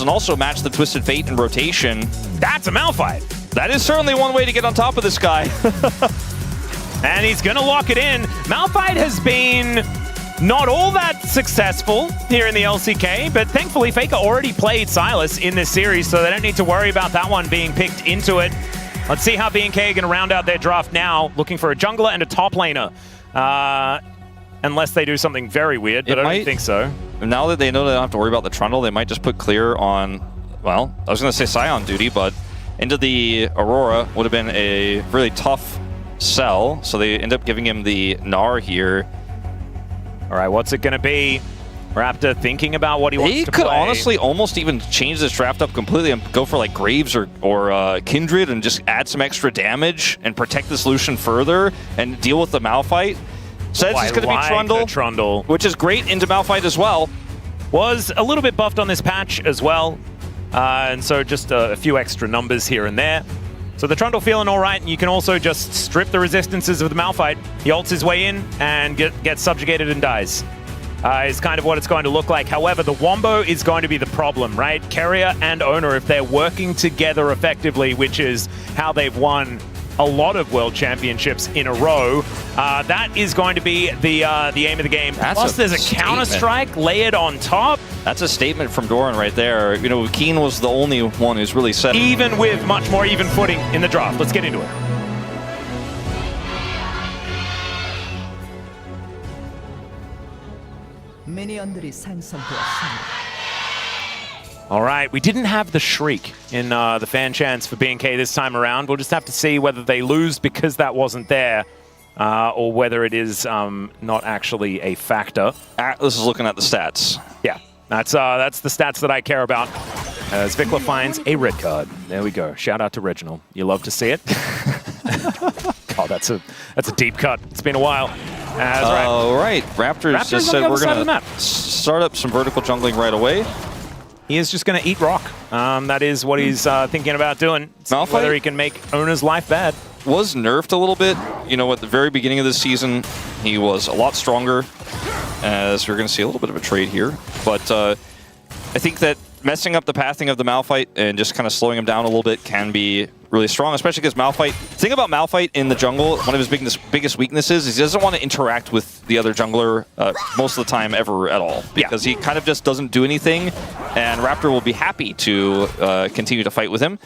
and also match the Twisted Fate in rotation. That's a Malphite. That is certainly one way to get on top of this guy. And he's going to lock it in. Malphite has been not all that successful here in the LCK, but thankfully Faker already played Sylas in this series, so they don't need to worry about that one being picked into it. Let's see how BNK are going to round out their draft now, looking for a jungler and a top laner. Unless they do something very weird, but I don't think so. Now that they know they don't have to worry about the Trundle, they might just put Clear on, well, I was going to say Scion duty, but into the Aurora would have been a really tough sell, so they end up giving him the Gnar here. All right, what's it going to be? Raptor thinking about what he wants to play. They could honestly almost even change this draft up completely and go for like Graves or Kindred and just add some extra damage and protect this Lucian further and deal with the Malphite. Says it's going to be Trundle, which is great into Malphite as well. Was a little bit buffed on this patch as well, and so just a few extra numbers here and there. So the Trundle feeling all right, and you can also just strip the resistances of the Malphite. He ults his way in and gets subjugated and dies. Is kind of what it's going to look like. However, the Wombo is going to be the problem, right? Keria and Owner, if they're working together effectively, which is how they've won a lot of world championships in a row, that is going to be the aim of the game. Plus, there's a counter-strike layered on top. That's a statement from Doran right there. You know, Keen was the only one who's really set. Even with much more even footing in the draft. Let's get into it. All right, we didn't have the Shriek in the fan chants for BNK this time around. We'll just have to see whether they lose because that wasn't there, or whether it is not actually a factor. Atlas is looking at the stats. Yeah, that's the stats that I care about. As Vikla finds a red card. There we go. Shout out to Reginald. You love to see it. God, that's a deep cut. It's been a while. All right, Raptors just said we're going to start up some vertical jungling right away. He is just going to eat rock. That is what he's thinking about doing. Malphite, whether he can make Owner's life bad. Was nerfed a little bit. You know, at the very beginning of this season, he was a lot stronger, as we're going to see a little bit of a trade here. But I think that messing up the pathing of the Malphite and just kind of slowing him down a little bit can be really strong, especially because Malphite... The thing about Malphite in the jungle, one of his biggest weaknesses is he doesn't want to interact with the other jungler most of the time ever at all, because he kind of just doesn't do anything, and Raptor will be happy to continue to fight with him.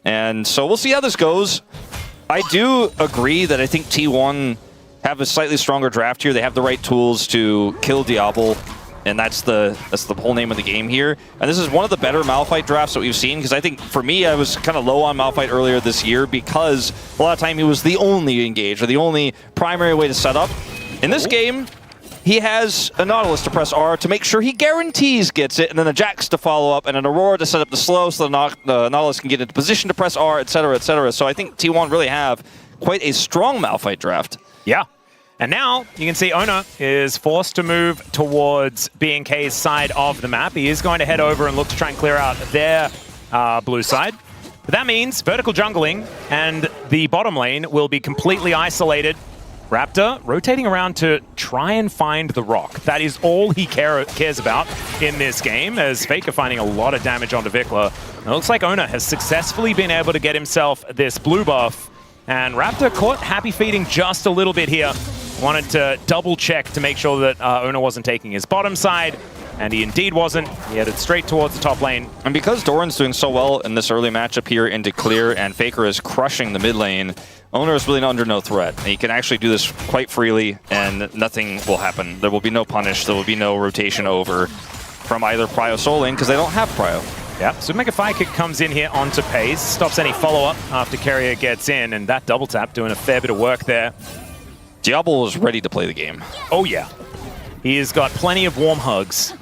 And so we'll see how this goes. I do agree that I think T1 have a slightly stronger draft here. They have the right tools to kill Diablo, and that's the whole name of the game here. And this is one of the better Malphite drafts that we've seen, because I think, for me, I was kind of low on Malphite earlier this year because a lot of time he was the only engage, or the only primary way to set up. In this game, he has a Nautilus to press R to make sure he guarantees gets it, and then a Jax to follow up, and an Aurora to set up the slow so the Nautilus can get into position to press R, etc., etc. So I think T1 really have quite a strong Malphite draft. Yeah. And now, you can see Owner is forced to move towards BNK's side of the map. He is going to head over and look to try and clear out their blue side. But that means vertical jungling, and the bottom lane will be completely isolated. Raptor rotating around to try and find the rock. That is all he cares about in this game, as Faker finding a lot of damage onto Vikla. It looks like Owner has successfully been able to get himself this blue buff, and Raptor caught happy feeding just a little bit here. Wanted to double check to make sure that Owner wasn't taking his bottom side, and he indeed wasn't. He headed straight towards the top lane. And because Doran's doing so well in this early matchup here into clear, and Faker is crushing the mid lane, Owner is really under no threat. He can actually do this quite freely, and nothing will happen. There will be no punish. There will be no rotation over from either Prio Soul lane, because they don't have Prio. Yeah, so Mega Fire Kick comes in here onto Pace, stops any follow-up after Keria gets in, and that double tap doing a fair bit of work there. Diablo is ready to play the game. Oh, yeah. He has got plenty of warm hugs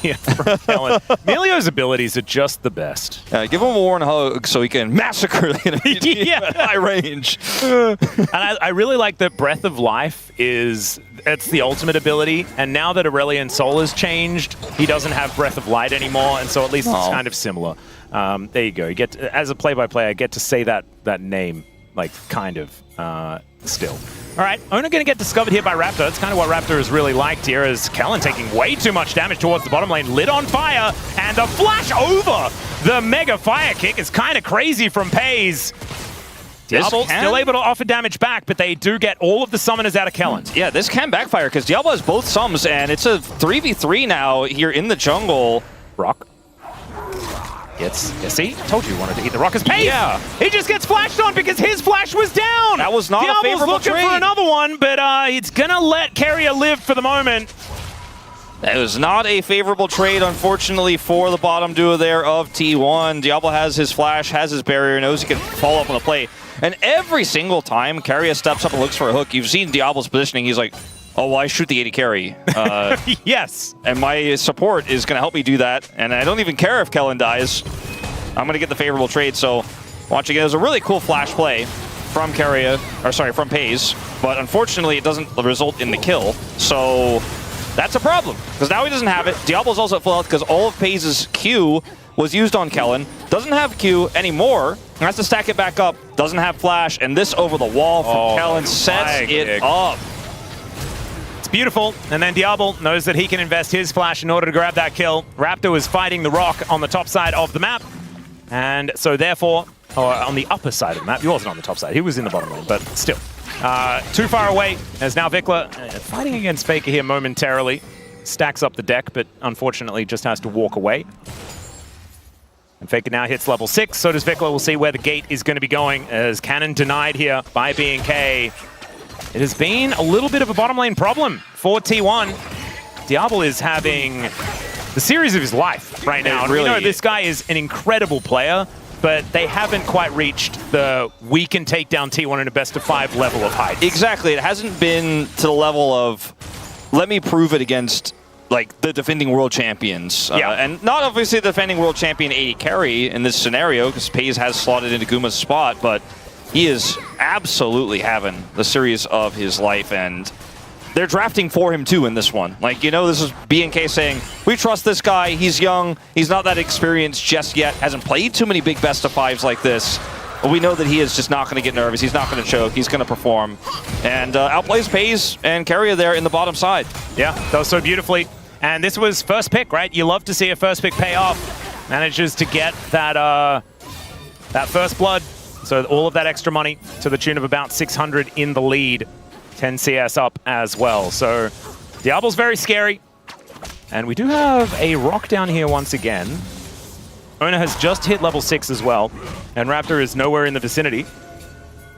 here from Kellen. Melio's abilities are just the best. Give him a warm hug so he can massacre the enemy at high range. And I really like that Breath of Life it's the ultimate ability, and now that Aurelion Soul has changed, he doesn't have Breath of Light anymore, and so at least it's kind of similar. There you go. You get to, as a play-by-play, I get to say that name. like, kind of, still. All right, Ona going to get discovered here by Raptor. That's kind of what Raptor has really liked here, as Kellen taking way too much damage towards the bottom lane, lit on fire, and the flash over the mega fire kick is kind of crazy from FaZe. Diablo still able to offer damage back, but they do get all of the summoners out of Kellen. Yeah, this can backfire, because Diablo has both sums, and it's a 3v3 now here in the jungle. Rock. See? Told you wanted to eat the Rock's pace. Yeah. He just gets flashed on because his flash was down. That was not Diablo's a favorable looking trade. for another one, but it's going to let Carrier live for the moment. That was not a favorable trade, unfortunately, for the bottom duo there of T1. Diablo has his flash, has his barrier, knows he can follow up on the play. And every single time Carrier steps up and looks for a hook, you've seen Diablo's positioning. He's like, oh, well, I shoot the 80 carry. Yes. And my support is going to help me do that. And I don't even care if Kellen dies. I'm going to get the favorable trade. So watching it, it was a really cool flash play from Carrier, or sorry, from FaZe. But unfortunately, it doesn't result in the kill. So that's a problem, because now he doesn't have it. Diablo's also at full health because all of FaZe's Q was used on Kellen. Doesn't have Q anymore. Has to stack it back up. Doesn't have flash. And this over the wall from Kellen sets it up. It's beautiful. And then Diablo knows that he can invest his flash in order to grab that kill. Raptor was fighting the Rock on the top side of the map. And so therefore, on the upper side of the map, he wasn't on the top side. He was in the bottom lane, but still. Too far away, as now Vikla fighting against Faker here momentarily. Stacks up the deck, but unfortunately just has to walk away. And Faker now hits level 6, so does Vikla. We'll see where the gate is going to be going, as Cannon denied here by BNK. It has been a little bit of a bottom lane problem for T1. Diablo is having the series of his life right now. Really, we know this guy is an incredible player, but they haven't quite reached the we can take down T1 in a best-of-5 level of height. Exactly. It hasn't been to the level of, let me prove it against like the defending world champions. And not obviously the defending world champion 80 carry in this scenario, because FaZe has slotted into Guma's spot, but he is absolutely having the series of his life, and they're drafting for him too in this one. Like, you know, this is BNK saying, we trust this guy, he's young, he's not that experienced just yet, hasn't played too many big best-of-5s like this. But we know that he is just not going to get nervous, he's not going to choke, he's going to perform. And outplays FaZe and Carrier there in the bottom side. Yeah, does so beautifully. And this was first pick, right? You love to see a first pick pay off. Manages to get that, that first blood. So all of that extra money to the tune of about 600 in the lead. 10 CS up as well. So Diablo's very scary. And we do have a Rock down here once again. Ona has just hit level 6 as well. And Raptor is nowhere in the vicinity.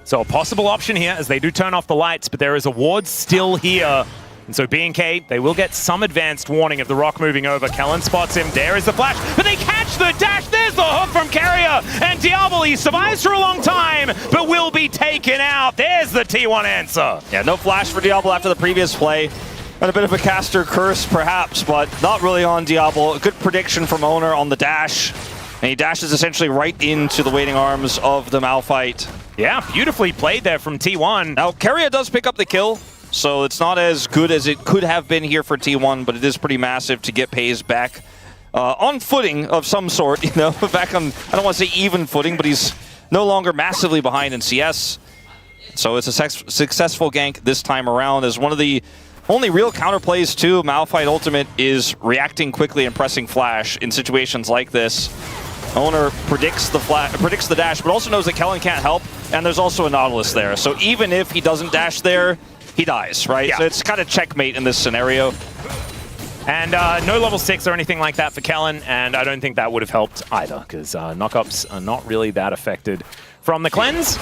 So a possible option here, as they do turn off the lights, but there is a ward still here. And so BNK, they will get some advanced warning of the Rock moving over. Kellen spots him. There is the flash, but they catch the dash. There's the hook from Carrier. And Diablo, he survives for a long time, but will be taken out. There's the T1 answer. Yeah, no flash for Diablo after the previous play. And a bit of a caster curse, perhaps, but not really on Diablo. A good prediction from Owner on the dash. And he dashes essentially right into the waiting arms of the Malphite. Yeah, beautifully played there from T1. Now, Carrier does pick up the kill. So it's not as good as it could have been here for T1, but it is pretty massive to get FaZe back on footing of some sort, you know, back on, I don't want to say even footing, but he's no longer massively behind in CS. So it's a successful gank this time around, as one of the only real counterplays to Malphite Ultimate is reacting quickly and pressing flash in situations like this. Owner predicts the dash, but also knows that Kellen can't help, and there's also a Nautilus there. So even if he doesn't dash there, he dies, right? Yeah. So it's kind of checkmate in this scenario. And no level 6 or anything like that for Kellen, and I don't think that would have helped either, because knockups are not really that affected from the cleanse.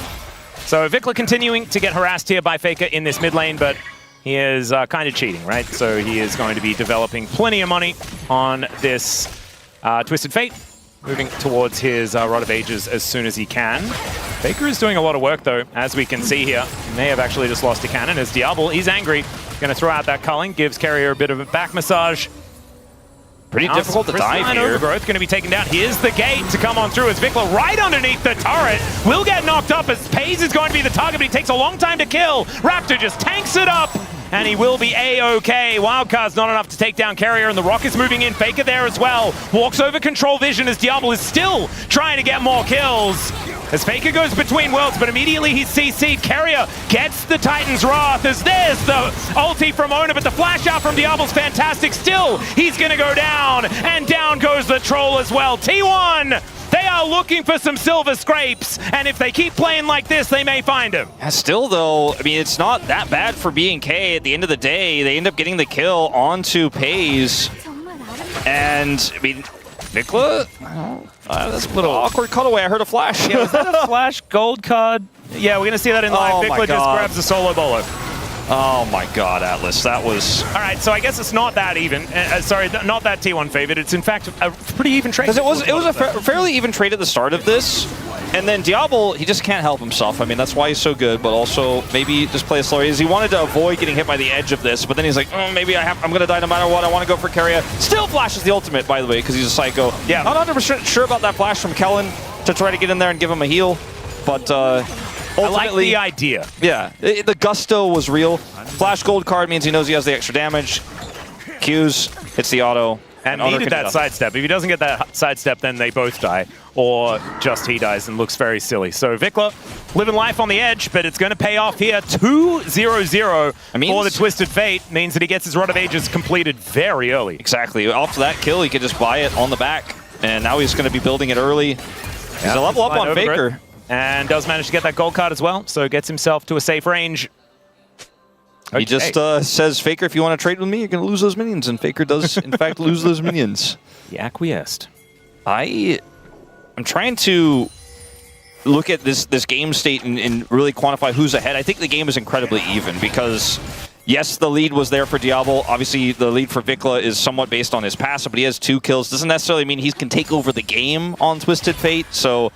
So Vikla continuing to get harassed here by Faker in this mid lane, but he is kind of cheating, right? So he is going to be developing plenty of money on this Twisted Fate, moving towards his Rod of Ages as soon as he can. Faker is doing a lot of work, though, as we can see here. He may have actually just lost a cannon, as Diablo, he's angry. Going to throw out that culling, gives Carrier a bit of a back massage. Pretty difficult to dive here. Overgrowth going to be taken down. Here's the gate to come on through, as Vikla right underneath the turret will get knocked up, as FaZe is going to be the target, but he takes a long time to kill. Raptor just tanks it up. and he will be A-OK. Wildcard's not enough to take down Carrier, and the Rock is moving in. Faker there as well. Walks over control vision as Diablo is still trying to get more kills. As Faker goes between worlds, but immediately he's CC'd. Carrier gets the Titan's Wrath as there's the ulti from Ona, but the flash out from Diablo's fantastic. Still, he's gonna go down, and down goes the troll as well. T1, they are looking for some silver scrapes, and if they keep playing like this, they may find him. Still, though, I mean, it's not that bad for BNK. At the end of the day, they end up getting the kill onto Pays. And, I mean, Vikla? That's a little awkward cutaway. I heard a flash. Yeah, was that a flash gold card? Yeah, we're going to see that in live. Vikla just grabs a solo bolo. Oh my god, Atlas, that was... All right, so I guess it's not that even. Sorry, not that T1 favored. It's in fact a pretty even trade. Because it was a fairly even trade at the start of this. And then Diablo, he just can't help himself. I mean, that's why he's so good, but also maybe just play it slower. He wanted to avoid getting hit by the edge of this, but then he's like, oh, maybe I'm going to die no matter what. I want to go for Carrier. Still flashes the ultimate, by the way, because he's a psycho. Yeah. Not 100% sure about that flash from Kellen to try to get in there and give him a heal, but ultimately, I like the idea. Yeah, the gusto was real. Flash gold card means he knows he has the extra damage. Qs, hits the auto. And needed that sidestep. If he doesn't get that sidestep, then they both die. Or just he dies and looks very silly. So Vikla living life on the edge, but it's going to pay off here. 2-0-0 for the Twisted Fate. Means that he gets his Rod of Ages completed very early. Exactly. After that kill, he could just buy it on the back. And now he's going to be building it early. He's a level up on Faker. And does manage to get that gold card as well. So gets himself to a safe range. Okay. He just says, Faker, if you want to trade with me, you're going to lose those minions. And Faker does, in fact, lose those minions. He acquiesced. I'm trying to look at this game state and really quantify who's ahead. I think the game is incredibly even because, yes, the lead was there for Diablo. Obviously, the lead for Vikla is somewhat based on his passive, but he has 2 kills. Doesn't necessarily mean he can take over the game on Twisted Fate. So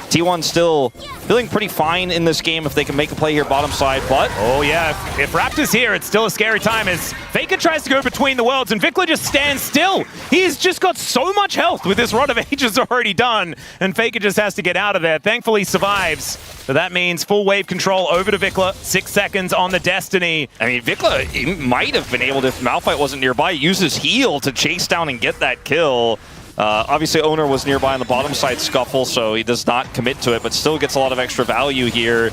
T1 still feeling pretty fine in this game if they can make a play here bottom side, but... Oh yeah, if Raptor's here, it's still a scary time as Faker tries to go between the worlds and Vikla just stands still. He's just got so much health with this Rod of Ages already done, and Faker just has to get out of there. Thankfully survives, but that means full wave control over to Vikla. 6 seconds on the Destiny. I mean, Vikla he might have been able to, if Malphite wasn't nearby, use his heal to chase down and get that kill. Obviously, Owner was nearby on the bottom side scuffle, so he does not commit to it, but still gets a lot of extra value here.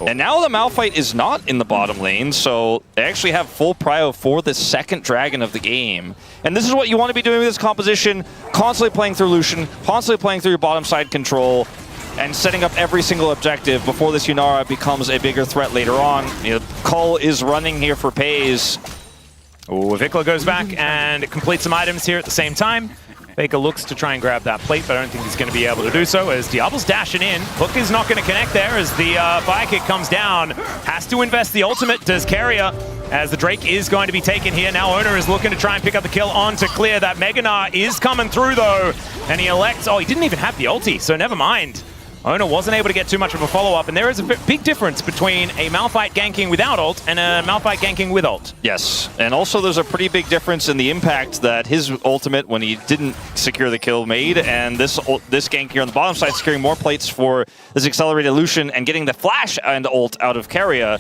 And now the Malphite is not in the bottom lane, so they actually have full prio for the second dragon of the game. And this is what you want to be doing with this composition, constantly playing through Lucian, constantly playing through your bottom side control, and setting up every single objective before this Yunara becomes a bigger threat later on. You know, Cull is running here for Pays. Oh, Vikla goes back and completes some items here at the same time. Faker looks to try and grab that plate, but I don't think he's going to be able to do so as Diablo's dashing in. Hook is not going to connect there as the fire kick comes down. Has to invest the ultimate, does Carrier, as the Drake is going to be taken here. Now Owner is looking to try and pick up the kill on to clear. That Meganar is coming through though, and he elects, oh, he didn't even have the ulti, so never mind. Owner wasn't able to get too much of a follow-up, and there is a big difference between a Malphite ganking without ult and a Malphite ganking with ult. Yes, and also there's a pretty big difference in the impact that his ultimate, when he didn't secure the kill, made, and this gank here on the bottom side, securing more plates for this accelerated Lucian and getting the flash and ult out of Carrier.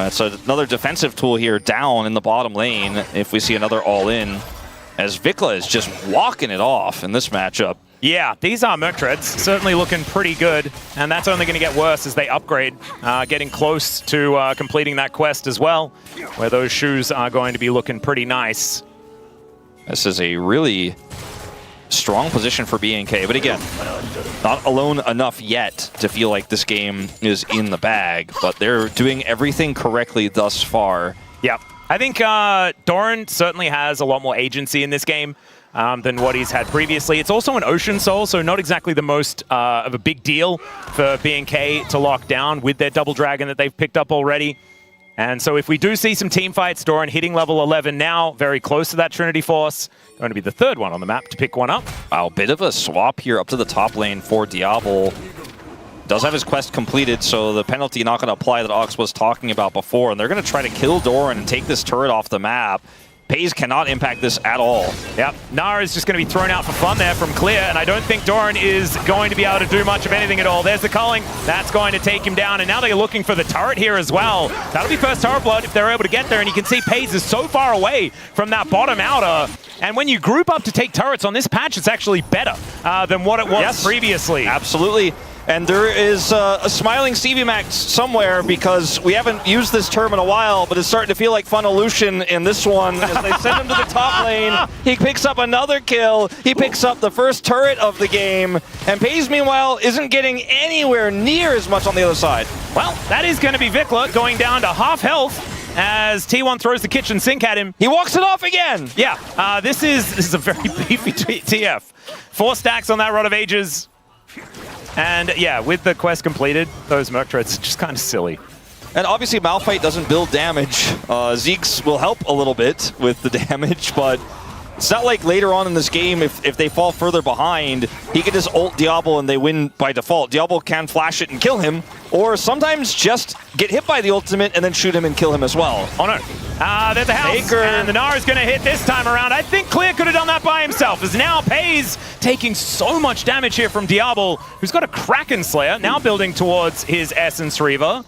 So another defensive tool here down in the bottom lane if we see another all-in, as Vikla is just walking it off in this matchup. Yeah, these are Merc Treads, certainly looking pretty good, and that's only going to get worse as they upgrade, getting close to completing that quest as well, where those shoes are going to be looking pretty nice. This is a really strong position for BNK, but again, not alone enough yet to feel like this game is in the bag, but they're doing everything correctly thus far. Yeah, I think Doran certainly has a lot more agency in this game than what he's had previously. It's also an Ocean Soul, so not exactly the most of a big deal for BNK to lock down with their Double Dragon that they've picked up already. And so if we do see some team fights, Doran hitting level 11 now, very close to that Trinity Force, going to be the third one on the map to pick one up. Wow, bit of a swap here up to the top lane for Diablo. Does have his quest completed, so the penalty not going to apply that Ox was talking about before, and they're going to try to kill Doran and take this turret off the map. FaZe cannot impact this at all. Yep, Nara is just going to be thrown out for fun there from Clear, and I don't think Doran is going to be able to do much of anything at all. There's the culling. That's going to take him down, and now they're looking for the turret here as well. That'll be first turret blood if they're able to get there, and you can see FaZe is so far away from that bottom outer. And when you group up to take turrets on this patch, it's actually better than what it was previously. Absolutely. And there is a smiling CVMAX somewhere because we haven't used this term in a while, but it's starting to feel like Funelution in this one as they send him to the top lane. He picks up another kill. He picks up the first turret of the game. And FaZe, meanwhile, isn't getting anywhere near as much on the other side. Well, that is going to be Vikla going down to half health as T1 throws the kitchen sink at him. He walks it off again. Yeah, this is a very beefy TF. 4 stacks on that Rod of Ages. And yeah, with the quest completed, those Merc turrets are just kind of silly. And obviously Malphite doesn't build damage. Zeke's will help a little bit with the damage, but it's not like later on in this game, if they fall further behind, he can just ult Diablo and they win by default. Diablo can flash it and kill him, or sometimes just get hit by the ultimate and then shoot him and kill him as well. Oh no. There's a house, Faker. And the Nara's going to hit this time around. I think Clear could have done that by himself, as now FaZe taking so much damage here from Diablo, who's got a Kraken Slayer, now building towards his Essence Reaver.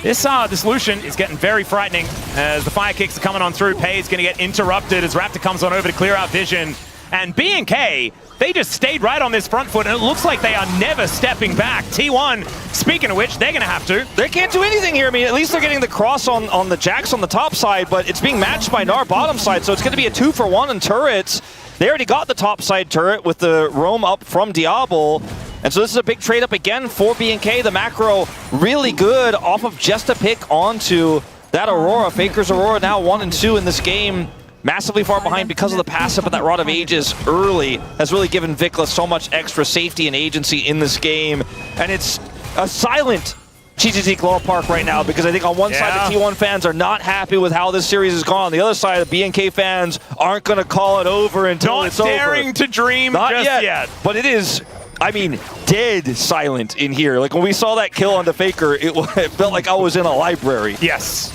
This Lucian is getting very frightening as the fire kicks are coming on through. FaZe going to get interrupted as Raptor comes on over to clear out vision. And BNK, they just stayed right on this front foot, and it looks like they are never stepping back. T1, speaking of which, they're going to have to. They can't do anything here. I mean, at least they're getting the cross on the Jax on the top side, but it's being matched by Gnar bottom side, so it's going to be a 2-for-1 in turrets. They already got the top side turret with the roam up from Diablo. And so this is a big trade up again for BNK. The macro really good off of just a pick onto that Aurora. Faker's Aurora now 1 and 2 in this game. Massively far behind because of the passive, but that Rod of Ages early has really given Vikla so much extra safety and agency in this game. And it's a silent GGG Glow Park right now because I think on one side the T1 fans are not happy with how this series has gone. On the other side, the BNK fans aren't going to call it over until it's over. Not daring to dream not just yet. But it is, I mean, dead silent in here. Like when we saw that kill on the Faker, it felt like I was in a library. Yes.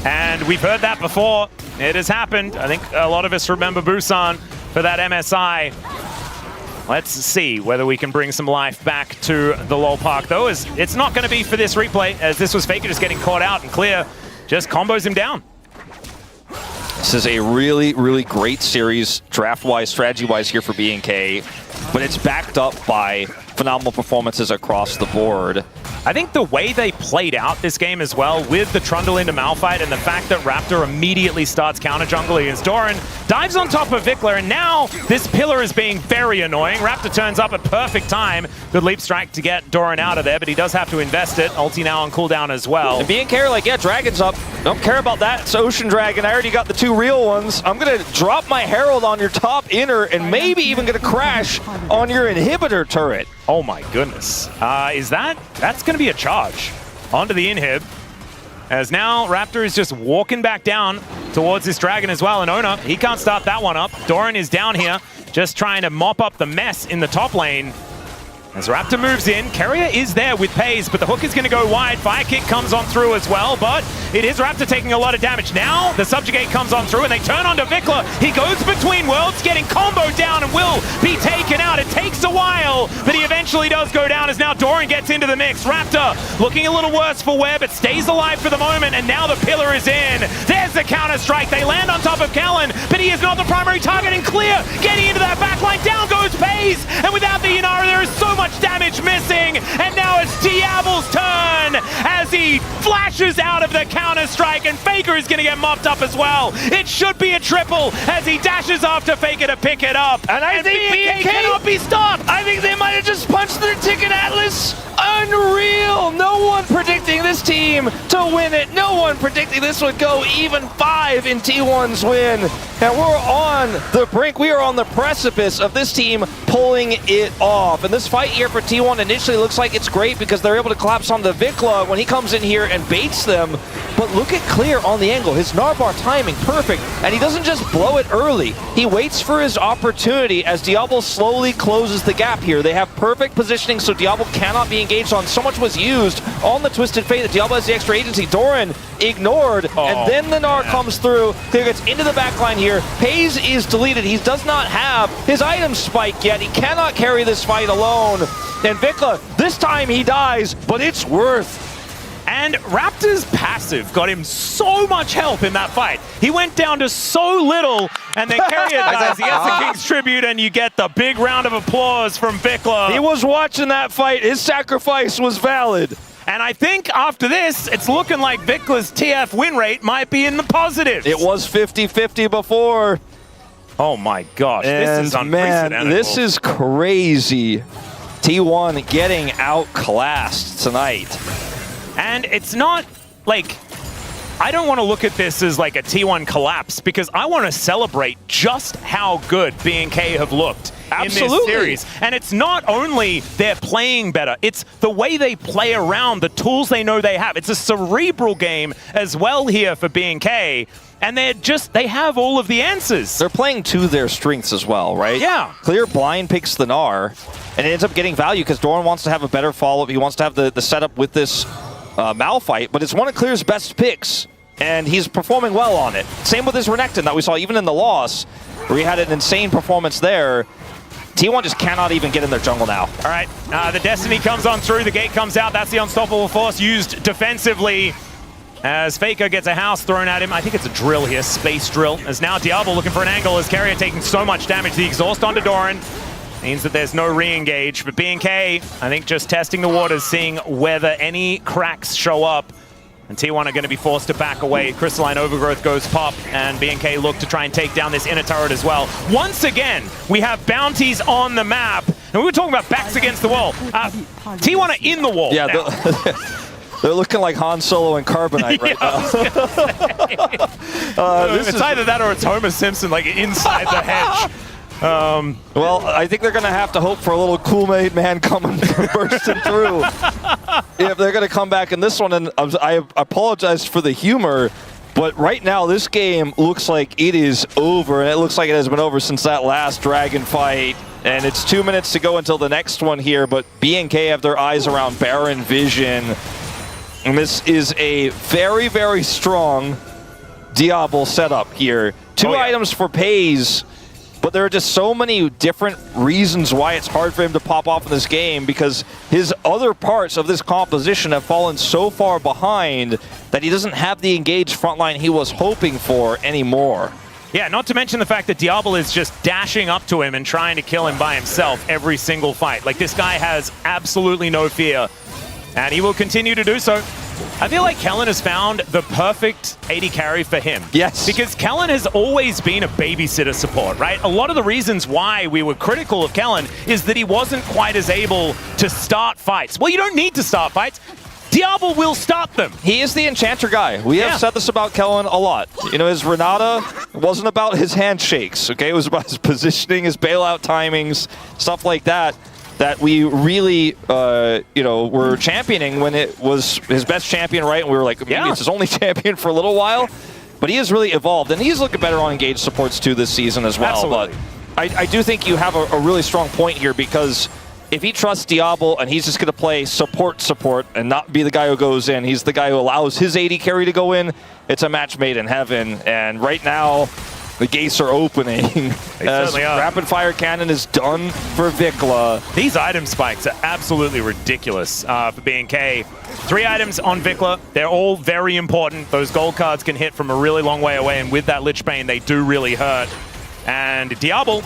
And we've heard that before. It has happened. I think a lot of us remember Busan for that MSI. Let's see whether we can bring some life back to the LoL Park, though, as it's not going to be for this replay, as this was Faker just getting caught out, and Clear just combos him down. This is a really, really great series, draft-wise, strategy-wise here for BNK, but it's backed up by phenomenal performances across the board. I think the way they played out this game as well, with the Trundle into Malphite and the fact that Raptor immediately starts counter jungling against Doran, dives on top of Vikla, and now this pillar is being very annoying. Raptor turns up at perfect time. Good leap strike to get Doran out of there, but he does have to invest it. Ulti now on cooldown as well. And BNK are like, yeah, Dragon's up. Don't care about that. It's Ocean Dragon. I already got the 2 real ones. I'm going to drop my Herald on your top inner and maybe even going to crash on your inhibitor turret. Oh my goodness. That's going to be a charge onto the inhib. As now Raptor is just walking back down towards this dragon as well. And Ona, he can't start that one up. Doran is down here just trying to mop up the mess in the top lane. As Raptor moves in, Keria is there with FaZe, but the hook is going to go wide. Fire kick comes on through as well, but it is Raptor taking a lot of damage. Now the subjugate comes on through and they turn onto Vikla. He goes between worlds, getting comboed down and will be taken out. It takes a while, but he eventually does go down as now Doran gets into the mix. Raptor looking a little worse for wear, but stays alive for the moment, and now the pillar is in. There's the counter strike. They land on top of Callan, but he is not the primary target, and Clear getting into that backline. Down goes FaZe, and without the Inara, there is so much damage missing, and now it's Diablo's turn as he flashes out of the counter-strike, and Faker is going to get mopped up as well. It should be a triple as he dashes after Faker to pick it up, and I think BNK cannot be stopped. I think they might have just punched their ticket, Atlas. Unreal! No one predicting this team to win it. No one predicting this would go even 5 in T1's win. And we're on the brink. We are on the precipice of this team pulling it off. And this fight here for T1 initially looks like it's great because they're able to collapse on the Vikla when he comes in here and baits them. But look at Clear on the angle. His Narbar timing, perfect. And he doesn't just blow it early. He waits for his opportunity as Diablo slowly closes the gap here. They have perfect positioning so Diablo cannot be engaged on. So much was used on the Twisted Twisted Fate. The Diablo has the extra agency. Doran ignored, and then the Gnar comes through. Clear gets into the backline here. Pays is deleted. He does not have his item spike yet. He cannot carry this fight alone. And Vikla, this time he dies, but it's worth. And Raptor's passive got him so much help in that fight. He went down to so little, and then Carrier dies. He gets the King's Tribute, and you get the big round of applause from Vikla. He was watching that fight. His sacrifice was valid. And I think after this, it's looking like Vikla's TF win rate might be in the positives. It was 50-50 before. Oh my gosh, this is unprecedented. Man, this is crazy. T1 getting outclassed tonight. And it's not like, I don't want to look at this as like a T1 collapse, because I want to celebrate just how good BNK have looked in this series. And it's not only they're playing better, it's the way they play around, the tools they know they have. It's a cerebral game as well here for BNK. And they have all of the answers. They're playing to their strengths as well, right? Yeah. Clear blind picks the Gnar, and it ends up getting value because Doran wants to have a better follow-up. He wants to have the setup with this Malphite, but it's one of Clear's best picks, and he's performing well on it. Same with his Renekton that we saw even in the loss, where he had an insane performance there. T1 just cannot even get in their jungle now. All right, the Destiny comes on through, the gate comes out. That's the Unstoppable Force used defensively as Faker gets a house thrown at him. I think it's a drill here, space drill. As now Diablo looking for an angle as Carrier taking so much damage. The exhaust onto Doran means that there's no re-engage. But BNK, I think just testing the waters, seeing whether any cracks show up. And T1 are going to be forced to back away. Crystalline Overgrowth goes pop, and BNK look to try and take down this inner turret as well. Once again, we have bounties on the map. And we were talking about backs against the wall. T1 are in the wall now. They're looking like Han Solo and Carbonite right now. It's either that or it's Homer Simpson, like inside the hedge. Well, I think they're going to have to hope for a little Kool-Aid man coming bursting through if they're going to come back in this one. And I apologize for the humor, but right now this game looks like it is over, and it looks like it has been over since that last Dragon fight. And it's 2 minutes to go until the next one here, but BNK have their eyes around Baron Vision. And this is a very, very strong Diablo setup here. Two items for Pays, but there are just so many different reasons why it's hard for him to pop off in this game, because his other parts of this composition have fallen so far behind that he doesn't have the engaged frontline he was hoping for anymore. Yeah, not to mention the fact that Diablo is just dashing up to him and trying to kill him by himself every single fight. Like, this guy has absolutely no fear, and he will continue to do so. I feel like Kellen has found the perfect AD carry for him. Yes. Because Kellen has always been a babysitter support, right? A lot of the reasons why we were critical of Kellen is that he wasn't quite as able to start fights. Well, you don't need to start fights. Diablo will start them. He is the enchanter guy. We have said this about Kellen a lot. You know, his Renata wasn't about his handshakes, okay? It was about his positioning, his bailout timings, stuff like that. That we really, you know, were championing when it was his best champion, right? And we were like, maybe it's his only champion for a little while. But he has really evolved, and he's looking better on engaged supports too this season as well. Absolutely. But I do think you have a really strong point here, because if he trusts Diablo and he's just going to play support and not be the guy who goes in, he's the guy who allows his AD carry to go in, it's a match made in heaven. And right now, the gates are opening as Rapid Fire Cannon is done for Vikla. These item spikes are absolutely ridiculous for BNK. 3 items on Vikla. They're all very important. Those gold cards can hit from a really long way away, and with that Lich Bane, they do really hurt. And Diablo,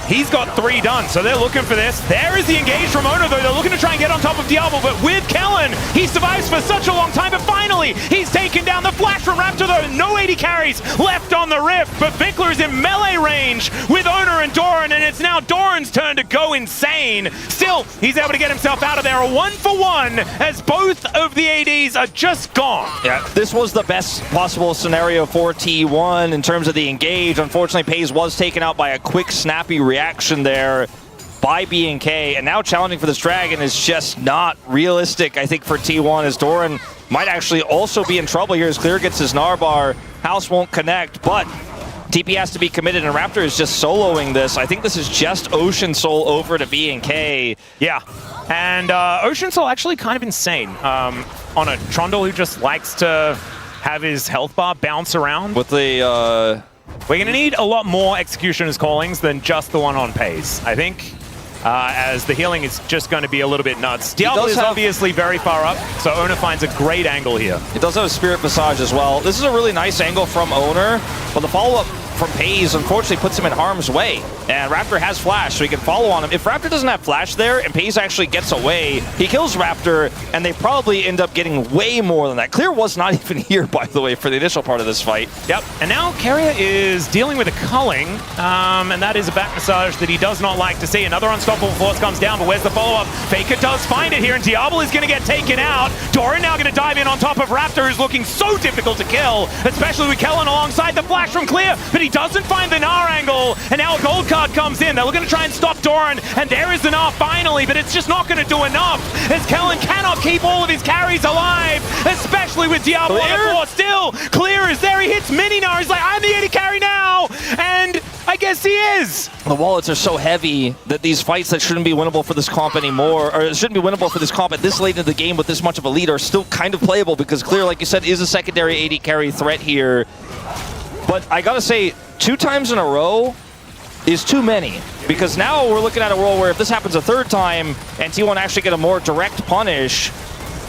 he's got 3 done, so they're looking for this. There is the engage from Ono, though. They're looking to try and get on top of Diablo, but with Kellen, he survives for such a long time, but finally, he's taken down the flash from Raptor, though. No 80 carries left on the Rift, but Vikla is in melee range with Ono and Doran, and it's now Doran's turn to go insane. Still, he's able to get himself out of there. A 1-for-1 as both of the ADs are just gone. Yeah, this was the best possible scenario for T1 in terms of the engage. Unfortunately, Pays was taken out by a quick, snappy reaction there by BNK, and now challenging for this dragon is just not realistic, I think, for T1, as Doran might actually also be in trouble here as Clear gets his Narbar. House won't connect, but TP has to be committed, and Raptor is just soloing this. I think this is just Ocean Soul over to BNK. Yeah, and Ocean Soul actually kind of insane. on a Trundle who just likes to have his health bar bounce around. With the... We're going to need a lot more Executioner's Callings than just the one on Pays, I think. As the healing is just going to be a little bit nuts. Diablo is obviously very far up, so Owner finds a great angle here. It does have a Spirit Visage as well. This is a really nice angle from Owner, but the follow-up from Pays unfortunately puts him in harm's way. And Raptor has Flash, so he can follow on him. If Raptor doesn't have Flash there and Pays actually gets away, he kills Raptor, and they probably end up getting way more than that. Clear was not even here, by the way, for the initial part of this fight. Yep, and now Keria is dealing with a culling, and that is a back massage that he does not like to see. Another Unstoppable Force comes down, but where's the follow-up? Faker does find it here, and Diablo is going to get taken out. Doran now going to dive in on top of Raptor, who's looking so difficult to kill, especially with Kellen alongside the flash from Clear, but he doesn't find the Gnar angle, and now a gold card comes in. They're going to try and stop Doran, and there is the Gnar finally, but it's just not going to do enough, as Kellen cannot keep all of his carries alive, especially with Diablo on 4. Still, Clear is there, he hits Mini Gnar, he's like, I'm the AD carry now, and I guess he is. The wallets are so heavy that these fights that shouldn't be winnable for this comp anymore, or shouldn't be winnable for this comp at this late in the game with this much of a lead, are still kind of playable, because Clear, like you said, is a secondary AD carry threat here. But I gotta say, 2 times in a row is too many, because now we're looking at a world where if this happens a 3rd time and T1 actually get a more direct punish,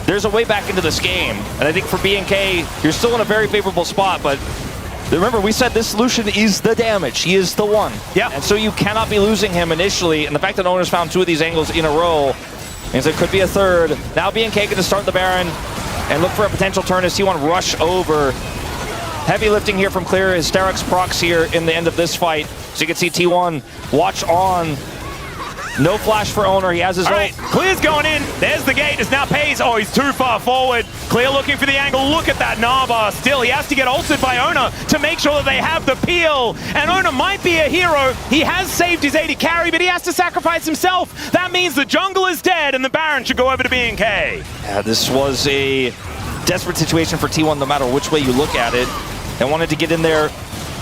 there's a way back into this game. And I think for BNK, you're still in a very favorable spot, but remember, we said this solution is the damage. He is the one. Yeah. And so you cannot be losing him initially, and the fact that Owner's found 2 of these angles in a row means it could be a 3rd. Now BNK going to start the Baron and look for a potential turn as T1 rush over. Heavy lifting here from Clear. Hysterics procs here in the end of this fight. So you can see T1 watch on. No flash for Owner. He has his ult. Clear's going in. There's the gate. It's now Pays. Oh, he's too far forward. Clear looking for the angle. Look at that Gnar bar. Still, he has to get ulted by Owner to make sure that they have the peel. And Owner might be a hero. He has saved his AD carry, but he has to sacrifice himself. That means the jungle is dead, and the Baron should go over to BNK. Yeah, this was a desperate situation for T1 no matter which way you look at it. They wanted to get in there,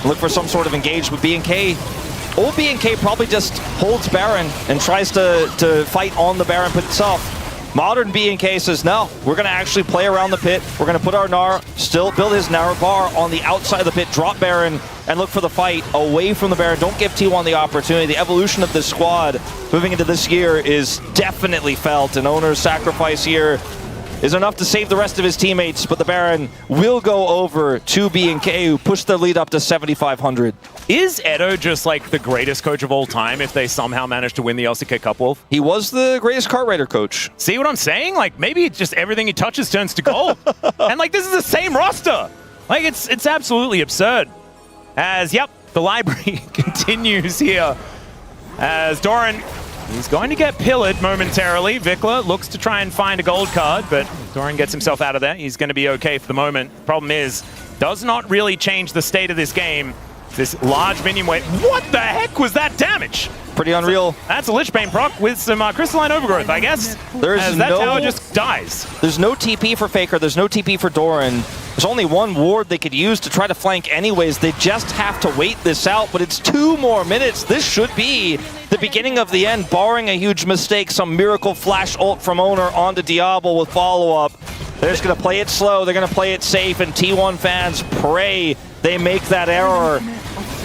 look for some sort of engage with BNK. Old BNK probably just holds Baron and tries to fight on the Baron pit itself. Modern BNK says, no, we're going to actually play around the pit. We're going to put our Gnar, still build his Gnar bar on the outside of the pit, drop Baron, and look for the fight away from the Baron. Don't give T1 the opportunity. The evolution of this squad moving into this year is definitely felt, and Owner's sacrifice here is enough to save the rest of his teammates, but the Baron will go over to BNK, who pushed their lead up to 7,500. Is Edo just like the greatest coach of all time if they somehow manage to win the LCK Cup, Wolf? He was the greatest kart rider coach. See what I'm saying? Like, maybe just everything he touches turns to gold. And like, this is the same roster. Like, it's absolutely absurd. As, yep, the library continues here. As Doran, he's going to get pillared momentarily. Vikla looks to try and find a gold card, but Doran gets himself out of there. He's going to be okay for the moment. Problem is, does not really change the state of this game. This large minion wave. What the heck was that damage? Pretty unreal. That's a Lich Bane proc with some Crystalline Overgrowth, I guess. As that tower just dies. There's no TP for Faker. There's no TP for Doran. There's only one ward they could use to try to flank anyways. They just have to wait this out, but it's 2 more minutes. This should be the beginning of the end, barring a huge mistake. Some miracle flash ult from Owner onto Diablo with follow-up. They're just going to play it slow. They're going to play it safe, and T1 fans pray they make that error.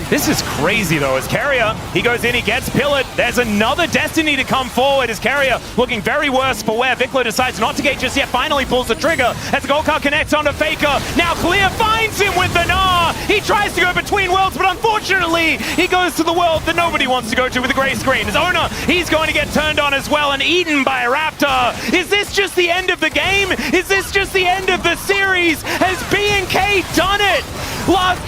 This is crazy, though, as Keria, he goes in, he gets pillared. There's another Destiny to come forward as Keria looking very worse for wear. Vikla decides not to gate just yet, finally pulls the trigger as the gold card connects onto Faker. Now Clear finds him with the Gnar. He tries to go between worlds, but unfortunately, he goes to the world that nobody wants to go to with the gray screen. His owner, he's going to get turned on as well and eaten by Raptor. Is this just the end of the game? Is this just the end of the series? Has BNK done it?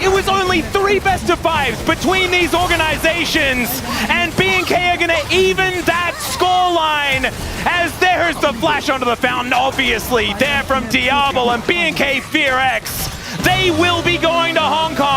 It was only 3 best of 5s between these organizations, and BNK are going to even that scoreline as there's the flash onto the fountain, obviously, there from Diablo and BNK FEARX. They will be going to Hong Kong.